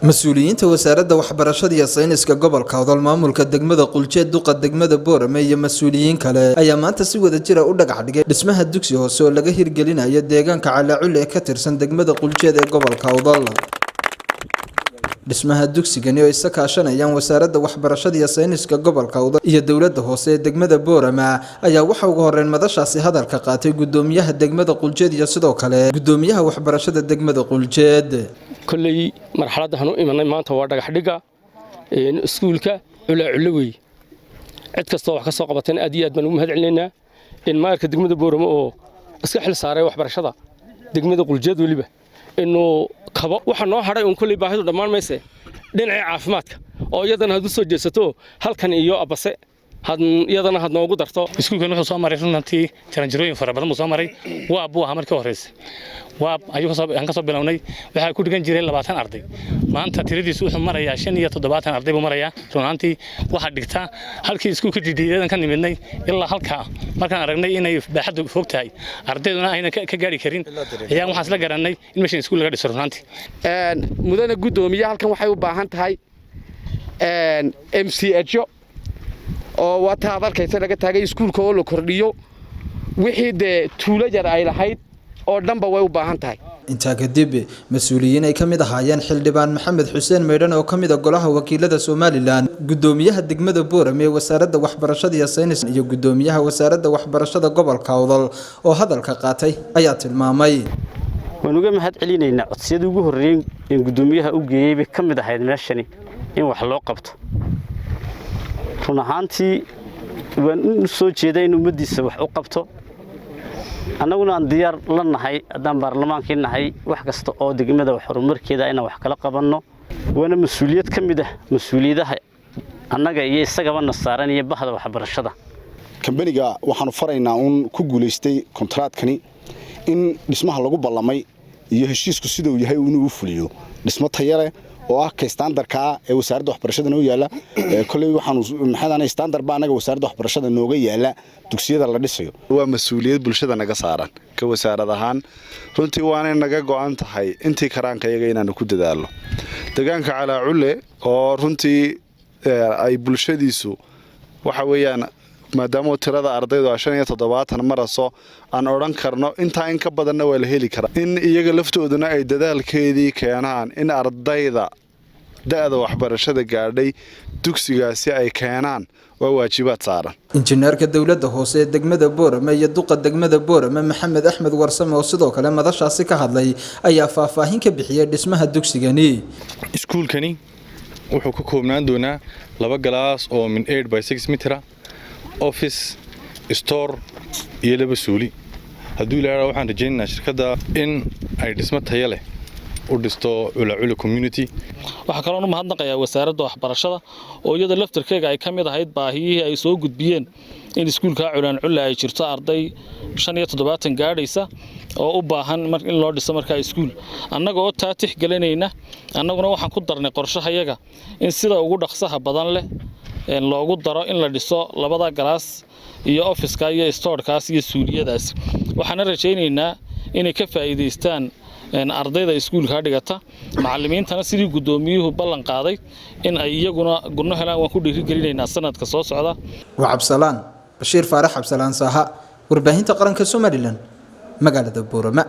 مسؤوليinta wasaaradda waxbarashada iyo sayniska gobolka Awdal maamulka degmada Quljeed duqa degmada Boorame iyo mas'uuliyiin kale ayaa maanta si wada jir ah u dhagax dhigay dhismaha dugsi hoose oo laga hirgelinayo deegaanka Calaacule ee ka tirsan degmada Quljeed ee gobolka Awdal. dhismaha dugsigani oo isa kaashanayaan wasaaradda waxbarashada iyo sayniska gobolka Awdal iyo dawladda hoose ee degmada Boorame ayaa waxa ugu horreyn madashaasi hadalka qaatay gudoomiyaha degmada Quljeed iyo sidoo kale gudoomiyaha waxbarashada degmada Quljeed. كلي مرحلة هنو إيمان ما أنت وارد حديقة سكولك ولا علوي عد كستوى كسوق بتن أديات من مهد علينا إن ما يركض دقمة بورم أو أسكحل سارة وحبر شذا دقمة قلجاد ولي به إنه خبا وحنا هراي كل باحث ودمان ميسه دين عافماتك أو يدنا هذا سجسته هل كان إياه أبسه هذا يدنا هذا موجود درته سكول كانوا صامري ننتي ترنجروين فربنا مصامري وأبوه عمر كوريس واب أيوة صاب هنك صاب بلوني وحنا كل كان جيرين لبعضان أرضي ما أنت تريد سوق مريا عشان يتضبطان أرضي بمريا شلون واحد دكتا هل كي سكول كجديد كان مني إلا هل كا ما كان رجني إنه بحد فوق تاي أرضينا هنا كجاري كرين هي محصلة جرني المشين سكول غير شلون مدن الجودومية هل كان وحيو باهنت هاي MCH oo wata hadalkaysa laga taagay iskuulka oo la kordhiyo wixii de tuulajar ay lahayd oo dhanba way u baahan tahay inta kadib mas'uuliyiin ay kamid ahaayeen xildhibaan Maxamed Xuseen Meydhan oo kamid ah golaha wakiilada Soomaaliland gudoomiyaha degmada Boorame ee wasaaradda waxbarashada iyo sayniska iyo gudoomiyaha wasaaradda waxbarashada gobolka Awdal oo hadalka qaatay ayaa tilmaamay wanuga mahad celinayna codsiyada ugu horeeyay in gudoomiyaha u geeyay kamid ahayd meeshani in wax loo qabto runaantii waan soo jeeday in umadiisa wax u qabto annaguna aan diyaar la nahay adaan baarlamaankii nahay wax kasta oo degmada wax horumarkeeda in wax kala qabanno wana mas'uuliyad kamid ah mas'uuliyadaha annaga iyo isagaba nasaaran iyo bahda waxbarashada kambaniga waxaanu faraynaa ku guuleystay kontraadkani in dhismaha lagu ballamay iyo heshiisku sidoo yahay inuu u fuliyo dhismo tayo leh oo ah ka standardka ee wasaaradda waxbarashada noo yaala kulay waxaan maxaadana standard ba anaga wasaaradda waxbarashada nooga yaala dugsiyada la dhisayo waa mas'uuliyad bulshada naga saaran ka wasaarad ahaan runtii waana naga go'an tahay intii karaankayaga inaan ku dadaalo deegaanka Calaacule oo runtii ay bulshadiisu waxa weeyaan maadaama tirada ardaydu 57 maraso aan oran karno inta in ka badanna waa la heli karaa in iyaga laftooduna ay dadaalkeedii keenaan in ardayda da'da waxbarashada gaadhay dugsigaasi ay keenaan waa waajibaad saaran injineerka dawladda hoose ee degmada Boorame iyo duqa degmada Boorame Maxamed Axmed Warsame oo sidoo kale madashaasi ka hadlay ayaa faahfaahin ka bixiyay dhismaha dugsigani iskuulkani wuxuu ka koobnaan doonaa 2 galaas oo min 8 by 6 meter office store iyo laba suuli haduu ilaahay waxaan rajaynaynaa shirkadda in ay dhismo tayo leh u dhisto Calaacule community waxa kale oo mahadnaqayaa wasaaradda waxbarashada oo iyada laftarkeega ay kamid ahayd baahiyihii ay soo gudbiyeen in iskuulka Calaacule ay jirto arday 75 gaadhaysa oo u baahan in loo dhiso markaa iskuul annaga oo taatix galinayna annaguna waxaan ku darnay qorshahayaga in sida ugu dhaqsaha badan leh loogu daro in la dhiso 2 galaas iyo office-ka iyo store-kaas iyo suuliyadaas waxaan rajaynaynaa inay ka faa'iideystaan ardayda iskuulka dhigata macallimiintana sidii gudoomiyuhu ballan qaaday in ay iyaguna gurno helaan waan ku dhiirigelinaynaa sanadka soo socda waa Cabsalaan Bashiir Faarax Cabsalaan Saha warbaahinta qaranka Soomaaliland magaalada Boorama.